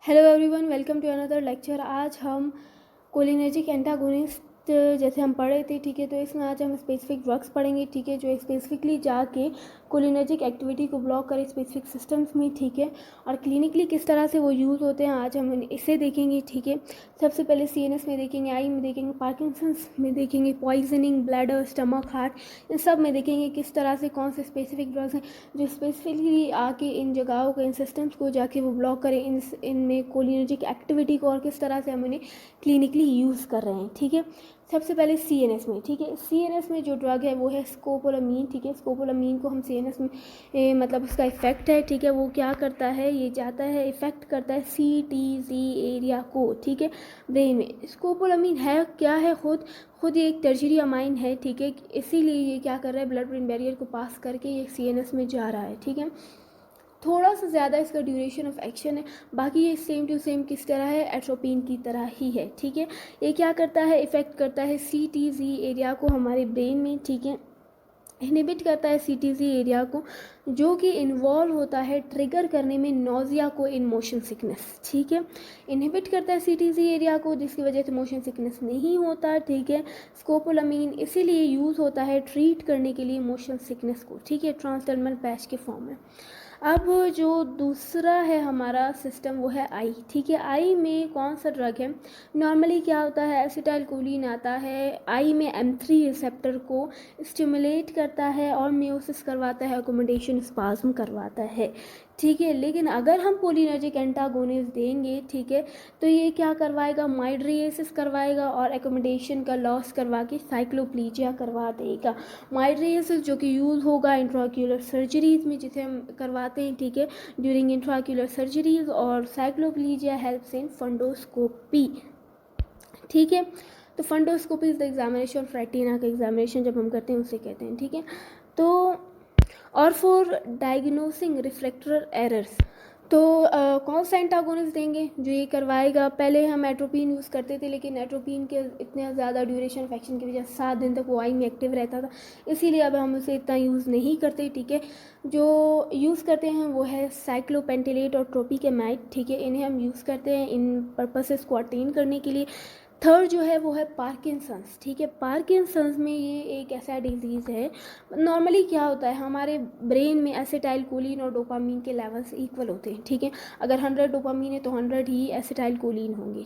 Hello everyone, welcome to another lecture. आज हम cholinergic antagonist जैसे हम पढ़े थे, ठीक है। तो इसमें आज हम स्पेसिफिक ड्रग्स पढ़ेंगे, ठीक है, जो स्पेसिफिकली जाके कोलिनर्जिक एक्टिविटी को ब्लॉक करे स्पेसिफिक सिस्टम्स में, ठीक है। और क्लिनिकली किस तरह से वो यूज़ होते हैं आज हम इसे देखेंगे, ठीक है। सबसे पहले सीएनएस में देखेंगे, आई में देखेंगे, पार्किंसंस में देखेंगे, पॉइजनिंग, ब्लैडर, स्टमक, हार्ट, इन सब में देखेंगे किस तरह से कौन से स्पेसिफिक ड्रग्स हैं जो स्पेसिफिकली आके इन जगहों को, इन सिस्टम्स को जाके वो ब्लॉक करें इनमें कोलिनर्जिक एक्टिविटी को, और किस तरह से हम उन्हें क्लिनिकली यूज़ कर रहे हैं, ठीक है। सबसे पहले सीएनएस में, ठीक है। सीएनएस में जो ड्रग है वो है स्कोपोलामीन, ठीक है। स्कोपोलामीन को हम सीएनएस में मतलब उसका इफेक्ट है, ठीक है। वो क्या करता है, ये जाता है, इफेक्ट करता है सीटीजी एरिया को, ठीक है, ब्रेन में। स्कोपोलामीन है क्या है, खुद ये एक टर्शरी अमाइन है, ठीक है। इसीलिए ये क्या कर रहा है, ब्लड ब्रेन बैरियर को पास करके ये सीएनएस में जा रहा है, ठीक है। थोड़ा सा ज़्यादा इसका ड्यूरेशन ऑफ एक्शन है, बाकी ये सेम टू सेम किस तरह है, एट्रोपिन की तरह ही है, ठीक है। ये क्या करता है, इफ़ेक्ट करता है सीटीजी एरिया को हमारे ब्रेन में, ठीक है। इनहिबिट करता है सीटीजी एरिया को, जो कि इन्वॉल्व होता है ट्रिगर करने में नोज़िया को इन मोशन सिकनेस, ठीक है। इनहिबिट करता है सीटीजी एरिया को, जिसकी वजह से मोशन सिकनेस नहीं होता, ठीक है। स्कोपोलामीन इसीलिए यूज़ होता है ट्रीट करने के लिए मोशन सिकनेस को, ठीक है, ट्रांसडर्मल पैच के फॉर्म में। अब जो दूसरा है हमारा सिस्टम वो है आई, ठीक है। आई में कौन सा ड्रग है, नॉर्मली क्या होता है, एसिटाइलकोलिन आता है, आई में M3 रिसेप्टर को स्टिमुलेट करता है और मियोसिस करवाता है, अकोमोडेशन स्पाज्म करवाता है, ठीक है। लेकिन अगर हम कोलिनर्जिक एंटागोनिस्ट देंगे, ठीक है, तो ये क्या करवाएगा, माइड्रिएसिस करवाएगा और एकोमोडेशन का लॉस करवा के साइक्लोप्लीजिया करवा देगा। माइड्रिएसिस जो कि यूज़ होगा इंट्राक्यूलर सर्जरीज में, जिसे हम करवाते हैं, ठीक है, ड्यूरिंग इंट्राक्यूलर सर्जरीज, और साइक्लोप्लीजिया हेल्प्स इन फंडोस्कोपी, ठीक है। तो fundoscopy is the examination of retina का एग्जामिनेशन जब हम करते हैं उसे कहते हैं, ठीक है। तो और फॉर डायग्नोसिंग रिफ्रैक्टर एरर्स, तो कौन सा एंटागोनिस्ट देंगे जो ये करवाएगा। पहले हम एट्रोपिन यूज़ करते थे, लेकिन एट्रोपिन के इतना ज़्यादा ड्यूरेशन ऑफ एक्शन की वजह से 7 दिन तक वो आई में एक्टिव रहता था, इसीलिए अब हम उसे इतना यूज़ नहीं करते, ठीक है। जो यूज़ करते हैं वो है साइक्लोपेंटिलेट और ट्रोपिकेमाइड, ठीक है। इन्हें हम यूज़ करते हैं इन पर्पसेस को अटेन करने के लिए। थर्ड जो है वो है पार्किंसंस, ठीक है। पार्किंसंस में ये एक ऐसा डिजीज़ है, नॉर्मली क्या होता है, हमारे ब्रेन में एसिटाइलकोलिन और डोपामीन के लेवल्स इक्वल होते हैं, ठीक है। अगर 100 डोपामीन है तो 100 ही एसिटाइलकोलिन होंगे।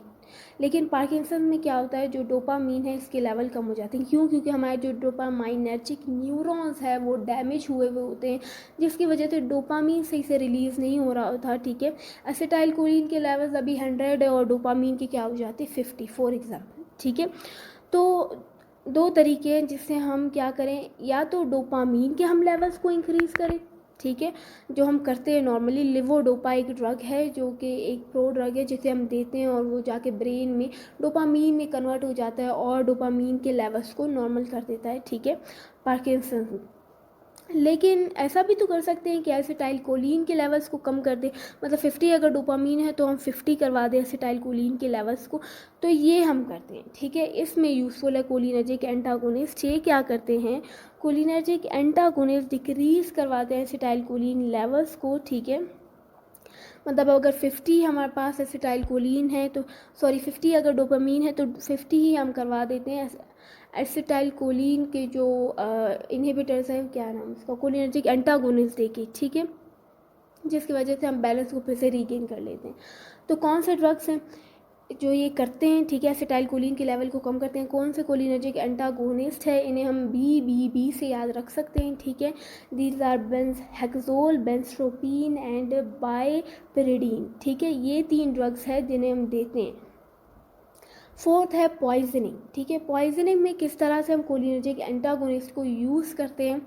लेकिन पार्किंसन में क्या होता है, जो डोपामीन है इसके लेवल कम हो जाते हैं। क्यों? क्योंकि हमारे जो डोपामाइनर्जिक न्यूरॉन्स है वो डैमेज हुए हुए होते हैं, जिसकी वजह से डोपामीन सही से रिलीज़ नहीं हो रहा था, ठीक है। एसिटाइलकोलिन के लेवल्स अभी 100 है और डोपामीन के क्या हो जाते हैं 50 फॉर एग्जाम्पल, ठीक है। तो दो तरीके हैं जिससे हम क्या करें, या तो डोपामीन के हम लेवल्स को इंक्रीज़ करें, ठीक है, जो हम करते हैं नॉर्मली। लिवोडोपा एक ड्रग है जो कि एक प्रो ड्रग है जिसे हम देते हैं और वो जाके ब्रेन में डोपामीन में कन्वर्ट हो जाता है और डोपामीन के लेवल्स को नॉर्मल कर देता है, ठीक है, पार्किंसन। लेकिन ऐसा भी तो कर सकते हैं कि एसिटाइलकोलिन के लेवल्स को कम कर दे, मतलब 50 अगर डोपामीन है तो हम 50 करवा दें एसिटाइलकोलिन के लेवल्स को, तो ये हम करते हैं, ठीक है। इसमें यूज़फुल है कोलिनर्जिक एंटागोनिस्ट। ये क्या करते हैं, कोलिनर्जिक एंटागोनिस्ट डिक्रीज़ करवाते हैं एसिटाइलकोलिन लेवल्स को, ठीक है। मतलब अगर 50 हमारे पास एसिटाइलकोलिन है तो, सॉरी 50 अगर डोपामीन है तो 50 ही हम करवा देते हैं एसिटाइलकोलिन के जो इनहिबिटर्स हैं, क्या नाम इसका, कोलिनर्जिक एंटागोनिस्ट देके, ठीक है, जिसकी वजह से हम बैलेंस को फिर से रीगेन कर लेते हैं। तो कौन से ड्रग्स हैं जो ये करते हैं, ठीक है, एसिटाइलकोलिन के लेवल को कम करते हैं। कौन से कोलिनर्जिक एंटागोनिस्ट है, इन्हें हम बी से याद रख सकते हैं, ठीक है। दीज आर हेक्सोल, बेंस्ट्रोपीन एंड बाइपेरिडीन, ठीक है। ये 3 ड्रग्स हैं जिन्हें हम देते हैं। फोर्थ है पॉइजनिंग, ठीक है। पॉइजनिंग में किस तरह से हम कोलिनर्जिक एंटागोनिस्ट को यूज़ करते हैं,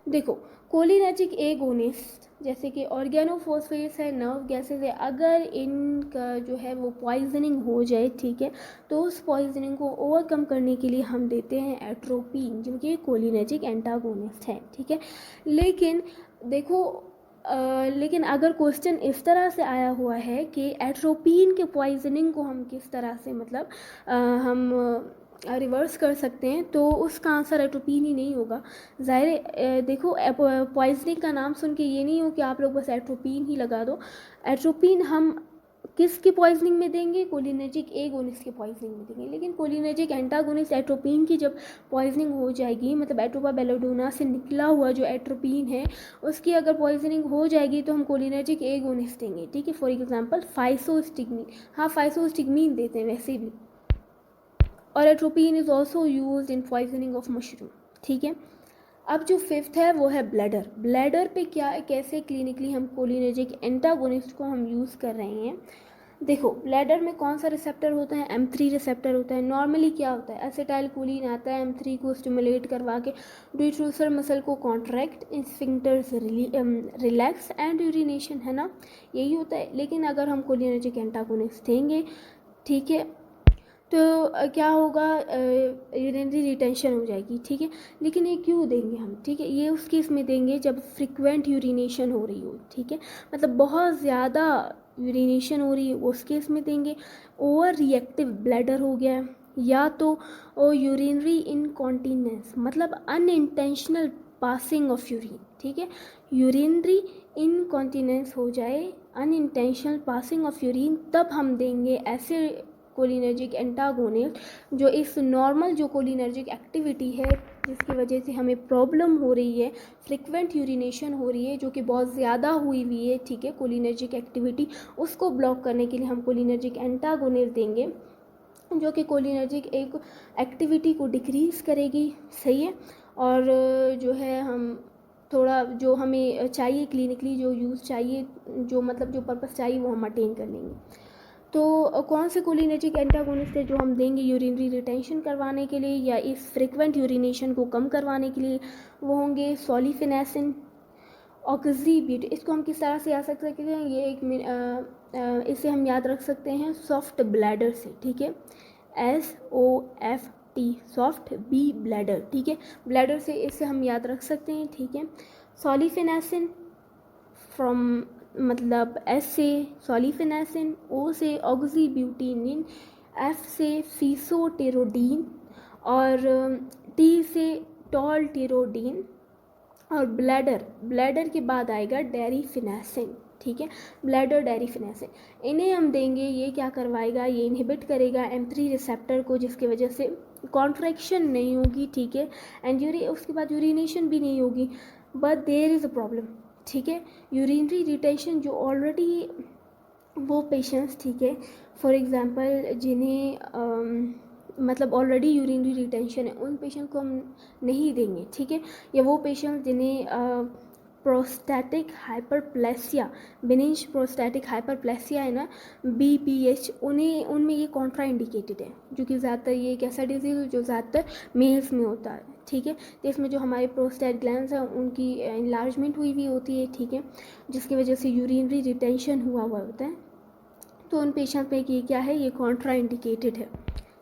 देखो, कोलिनर्जिक एगोनिस्ट जैसे कि ऑर्गेनोफॉस्फेट्स है, नर्व गैसेज है, अगर इनका जो है वो पॉइजनिंग हो जाए, ठीक है, तो उस पॉइजनिंग को ओवरकम करने के लिए हम देते हैं एट्रोपिन, जो कि कोलिनर्जिक एंटागोनिस्ट है, ठीक है। लेकिन देखो, लेकिन अगर क्वेश्चन इस तरह से आया हुआ है कि एट्रोपिन के पॉइजनिंग को हम किस तरह से, मतलब हम रिवर्स कर सकते हैं, तो उसका आंसर एट्रोपिन ही नहीं होगा, ज़ाहिर। देखो, पॉइजनिंग का नाम सुन के ये नहीं हो कि आप लोग बस एट्रोपिन ही लगा दो। एट्रोपिन हम किसकी पॉइजनिंग में देंगे, कोलिनर्जिक एगोनिस्ट की पॉइजनिंग में देंगे। लेकिन कोलिनर्जिक एंटागोनिस्ट एट्रोपिन की जब पॉइजनिंग हो जाएगी, मतलब एट्रोपा बेलोडोना से निकला हुआ जो एट्रोपिन है उसकी अगर पॉइजनिंग हो जाएगी तो हम कोलिनर्जिक एगोनिस्ट देंगे, ठीक है। फॉर एग्जांपल फाइसोस्टिग्मीन, हाँ फाइसोस्टिग्मीन देते हैं वैसे भी। और atropine is also use in poisoning of mushroom, ठीक है। अब जो फिफ्थ है वो है ब्लैडर। ब्लैडर पे क्या कैसे क्लिनिकली हम कोलिनर्जिक एंटागोनिस्ट को हम यूज़ कर रहे हैं। देखो ब्लैडर में कौन सा रिसेप्टर होता है, M3 रिसेप्टर होता है। नॉर्मली क्या होता है, एसिटाइल कोलिन आता है M3 को स्टिमुलेट करवा के डिट्रूसर मसल को contract, sphincters relax and urination, है ना, यही होता है। लेकिन अगर हम कोलिनर्जिक एंटागोनिस्ट देंगे, ठीक है, तो क्या होगा, यूरिनरी रिटेंशन हो जाएगी, ठीक है। लेकिन ये क्यों देंगे हम, ठीक है, ये उस केस में देंगे जब फ्रिक्वेंट यूरिनेशन हो रही हो, ठीक है, मतलब बहुत ज़्यादा यूरिनेशन हो रही है उस केस में देंगे। ओवर रिएक्टिव ब्लैडर हो गया, या तो यूरिनरी इनकॉन्टीनेंस, मतलब अनइंटेंशनल पासिंग ऑफ यूरिन, ठीक है, यूरिनरी इनकॉन्टीनेंस हो जाए, अनइंटेंशनल पासिंग ऑफ यूरिन, तब हम देंगे ऐसे कोलिनर्जिक एंटागोनिस्ट जो इस नॉर्मल जो कोलिनर्जिक एक्टिविटी है जिसकी वजह से हमें प्रॉब्लम हो रही है, फ्रिक्वेंट यूरिनेशन हो रही है जो कि बहुत ज़्यादा हुई हुई है, ठीक है, कोलिनर्जिक एक्टिविटी, उसको ब्लॉक करने के लिए हम कोलिनर्जिक एंटागोनिस्ट देंगे जो कि कोलिनर्जिक एक एक्टिविटी को डिक्रीज़ करेगी, सही है। और जो है हम थोड़ा जो हमें चाहिए क्लिनिकली जो यूज़ चाहिए, जो मतलब जो पर्पस चाहिए वो हम अटेन कर लेंगे। तो कौन से कोलिनर्जिक एंटागोनिस्ट है जो हम देंगे यूरिनरी रिटेंशन करवाने के लिए या इस फ्रिक्वेंट यूरिनेशन को कम करवाने के लिए, वो होंगे सोलिफिनेसिन, ऑक्सीब्यूट। इसको हम किस तरह से याद रख सकते हैं, ये इसे हम याद रख सकते हैं सॉफ्ट ब्लैडर से, ठीक है, SOFT, सॉफ्ट, बी ब्लैडर, ठीक है, ब्लैडर से इसे हम याद रख सकते हैं, ठीक है। सोलिफिनेसिन फ्रॉम मतलब S से सोलिफिनेसिन, O से ऑक्सीब्यूटिनिन, F से फीसोटेरोडीन और T से टॉलटेरोडीन। और ब्लैडर के बाद आएगा डेरिफिनेसिन, ठीक है, ब्लैडर डेरिफिनेसिन, इन्हें हम देंगे। ये क्या करवाएगा, ये इनहिबिट करेगा M3 रिसेप्टर को, जिसकी वजह से कॉन्ट्रैक्शन नहीं होगी, ठीक है, एंड उसके बाद यूरिनेशन भी नहीं होगी। But there is a problem, ठीक है, यूरिनरी रिटेंशन जो ऑलरेडी वो पेशेंट्स, ठीक है, फॉर एग्जांपल जिन्हें मतलब ऑलरेडी यूरिनरी रिटेंशन है, उन पेशेंट को हम नहीं देंगे, ठीक है, या वो पेशेंट जिन्हें प्रोस्टैटिक हाइपरप्लेसिया, बेनिश प्रोस्टैटिक हाइपरप्लेसिया है ना, BPH, उनमें ये कॉन्ट्रा इंडिकेटेड है, जो कि ज़्यादातर ये एक ऐसा डिजीज़ जो ज़्यादातर मेल्स में होता है, ठीक है। तो इसमें जो हमारे प्रोस्टेट ग्लैंड्स हैं उनकी इनलार्जमेंट हुई होती है, ठीक है, जिसकी वजह से यूरिनरी रिटेंशन हुआ होता है। तो उन पेशेंट में ये क्या है, ये कॉन्ट्रा इंडिकेटेड है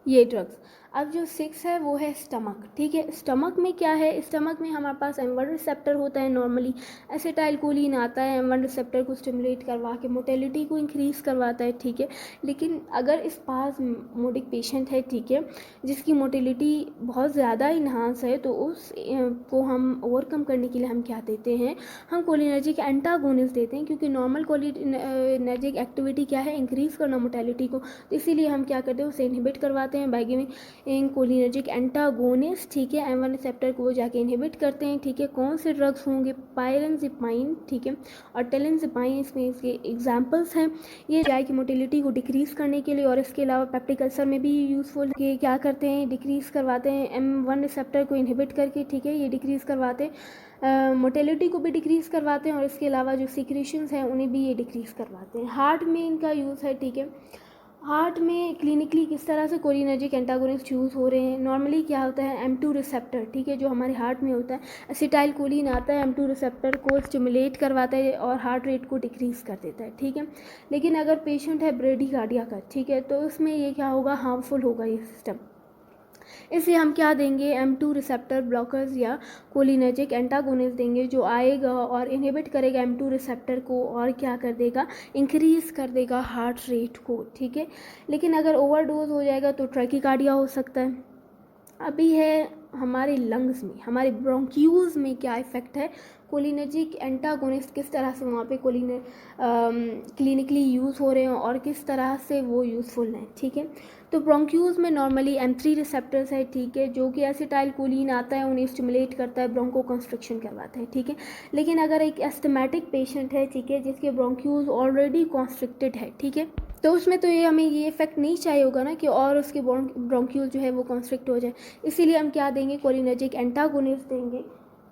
ये ड्रग्स। अब जो 6 है वो है स्टमक, ठीक है। स्टमक में क्या है, स्टमक में हमारे पास M1 रिसेप्टर होता है, नॉर्मली एसिटाइल कोलिन आता है M1 रिसेप्टर को स्टिमुलेट करवा के मोटेलिटी को इंक्रीज़ करवाता है, ठीक है। लेकिन अगर स्पाज़मोडिक पेशेंट है, ठीक है, जिसकी मोटेलिटी बहुत ज़्यादा इन्हांस है, तो उस को हम ओवरकम करने के लिए हम क्या देते हैं, हम कोलिनर्जिक एंटागोनिस्ट देते हैं, क्योंकि नॉर्मल कोलिनर्जिक एक्टिविटी क्या है, इंक्रीज़ करना मोटेलिटी को, तो इसीलिए हम क्या करते हैं, उसे इनहिबिट करवाते हैं बाय गिविंग कोलिनर्जिक एंटागोनिस्ट, ठीक है, M1 रिसेप्टर को जाके इनहिबिट करते हैं, ठीक है। कौन से ड्रग्स होंगे, पायरेनज़ेपाइन, ठीक है, और टेलेनज़ेपाइन इसमें इसके एग्जांपल्स हैं। ये जाए की मोटिलिटी को डिक्रीज़ करने के लिए, और इसके अलावा पेप्टिक अल्सर में भी यूज़फुल है। क्या करते हैं, डिक्रीज़ करवाते हैं M1 रिसेप्टर को इनहिबिट करके, ठीक है, ये डिक्रीज़ करवाते हैं, मोटेलिटी को भी डिक्रीज़ करवाते हैं, और इसके अलावा जो सिक्रेशंस हैं उन्हें भी ये डिक्रीज़ करवाते हैं। हार्ट में इनका यूज़ है, ठीक है। हार्ट में क्लिनिकली किस तरह से कोलिनर्जिक एंटागोनिस्ट यूज़ हो रहे हैं, नॉर्मली क्या होता है, M2 रिसेप्टर, ठीक है, जो हमारे हार्ट में होता है, एसिटाइल कोलिन आता है, M2 रिसेप्टर को स्टिमुलेट करवाता है और हार्ट रेट को डिक्रीज़ कर देता है, ठीक है। लेकिन अगर पेशेंट है ब्रेडिकार्डिया का, ठीक है, तो उसमें ये क्या होगा, हार्मफुल होगा ये सिस्टम। इसलिए हम क्या देंगे, M2 रिसेप्टर ब्लॉकर्स या कोलिनर्जिक एंटागोनिस्ट देंगे, जो आएगा और इनहिबिट करेगा M2 रिसेप्टर को, और क्या कर देगा, इंक्रीज़ कर देगा हार्ट रेट को, ठीक है। लेकिन अगर ओवरडोज हो जाएगा तो ट्रैकिकार्डिया हो सकता है। अभी है हमारे लंग्स में, हमारे ब्रोंक्यूल्स में क्या इफ़ेक्ट है, कोलिनर्जिक एंटागोनिस्ट किस तरह से वहाँ पे क्लिनिकली यूज़ हो रहे हैं और किस तरह से वो यूज़फुल हैं, ठीक है। तो ब्रोंक्यूल्स में नॉर्मली M3 रिसेप्टर्स है, ठीक है, जो कि एसिटाइल कोलिन आता है, उन्हें स्टिमुलेट करता है, ब्रोंको कंस्ट्रिक्शन करवाता है, ठीक है। लेकिन अगर एक एस्थमेटिक पेशेंट है, ठीक है, जिसके ब्रोंक्यूल्स ऑलरेडी कॉन्स्ट्रिक्टेड है, ठीक है, तो उसमें तो ये हमें ये इफेक्ट नहीं चाहिए होगा ना कि और उसके ब्रोंक्यूल जो है वो कॉन्स्ट्रिक्ट हो जाए। इसीलिए हम क्या देंगे, कोलिनर्जिक एंटागोनिस्ट देंगे,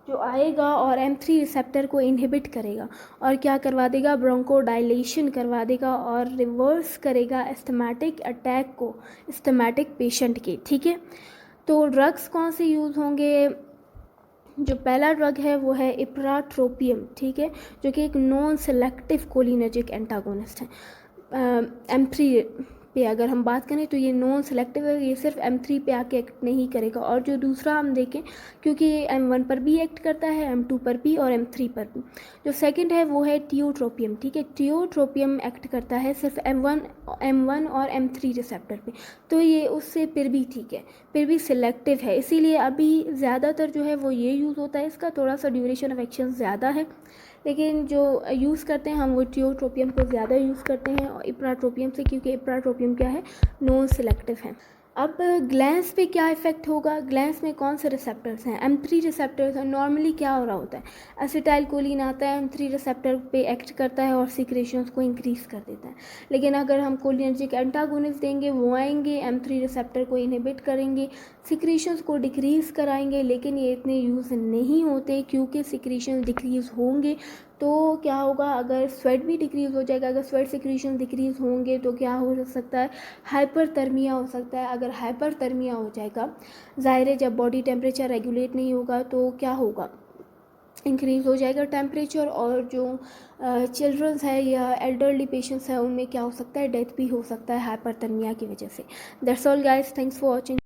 जो आएगा और M3 रिसेप्टर को इनहिबिट करेगा और क्या करवा देगा, ब्रोंको डायलेशन करवा देगा और रिवर्स करेगा एस्थमेटिक अटैक को एस्थमेटिक पेशेंट के, ठीक है। तो ड्रग्स कौन से यूज़ होंगे, जो पहला ड्रग है वो है इप्राट्रोपियम, ठीक है, जो कि एक नॉन सेलेक्टिव कोलिनर्जिक एंटागोनिस्ट है। M3 पे अगर हम बात करें तो ये नॉन सेलेक्टिव है, ये सिर्फ M3 पे आके एक्ट नहीं करेगा। और जो दूसरा हम देखें, क्योंकि ये M1 पर भी एक्ट करता है, M2 पर भी और M3 पर भी। जो सेकंड है वो है टियोट्रोपियम, ठीक है, टियोट्रोपियम एक्ट करता है सिर्फ M1 और M3 रिसेप्टर पे, तो ये उससे फिर भी ठीक है, फिर भी सिलेक्टिव है, इसीलिए अभी ज़्यादातर जो है वो ये यूज़ होता है। इसका थोड़ा सा ड्यूरेशन ऑफ एक्शन ज़्यादा है, लेकिन जो यूज़ करते हैं हम वो टियोट्रोपियम को ज़्यादा यूज़ करते हैं और इप्राट्रोपियम से, क्योंकि इप्राट्रोपियम क्या है, नॉन सिलेक्टिव है। अब ग्लैंस पे क्या इफेक्ट होगा, ग्लैंस में कौन से रिसेप्टर्स हैं, M3 रिसेप्टर्स हैं। नॉर्मली क्या हो रहा होता है, एसिटाइल कोलिन आता है, M3 रिसेप्टर पे एक्ट करता है और सिक्रेशंस को इंक्रीज़ कर देता है। लेकिन अगर हम कोलिनर्जिक एंटागोनिस्ट देंगे, वो आएंगे M3 रिसेप्टर को इनहिबिट करेंगे, सिक्रेशंस को डिक्रीज़ कराएंगे, लेकिन ये इतने यूज़ नहीं होते, क्योंकि सिक्रेशन डिक्रीज़ होंगे तो क्या होगा, अगर स्वेट भी डिक्रीज़ हो जाएगा, अगर स्वेट सिक्रीशन डिक्रीज़ होंगे तो क्या हो सकता है, हाइपरथर्मिया हो सकता है। अगर हाइपरथर्मिया हो जाएगा, ज़ाहिर है जब बॉडी टेम्परेचर रेगुलेट नहीं होगा तो क्या होगा, इंक्रीज़ हो जाएगा टेम्परेचर, और जो चिल्ड्रंस है या एल्डरली पेशेंट्स है उनमें क्या हो सकता है, डेथ भी हो सकता है हाइपरथर्मिया की वजह से। That's all guys, thanks for watching.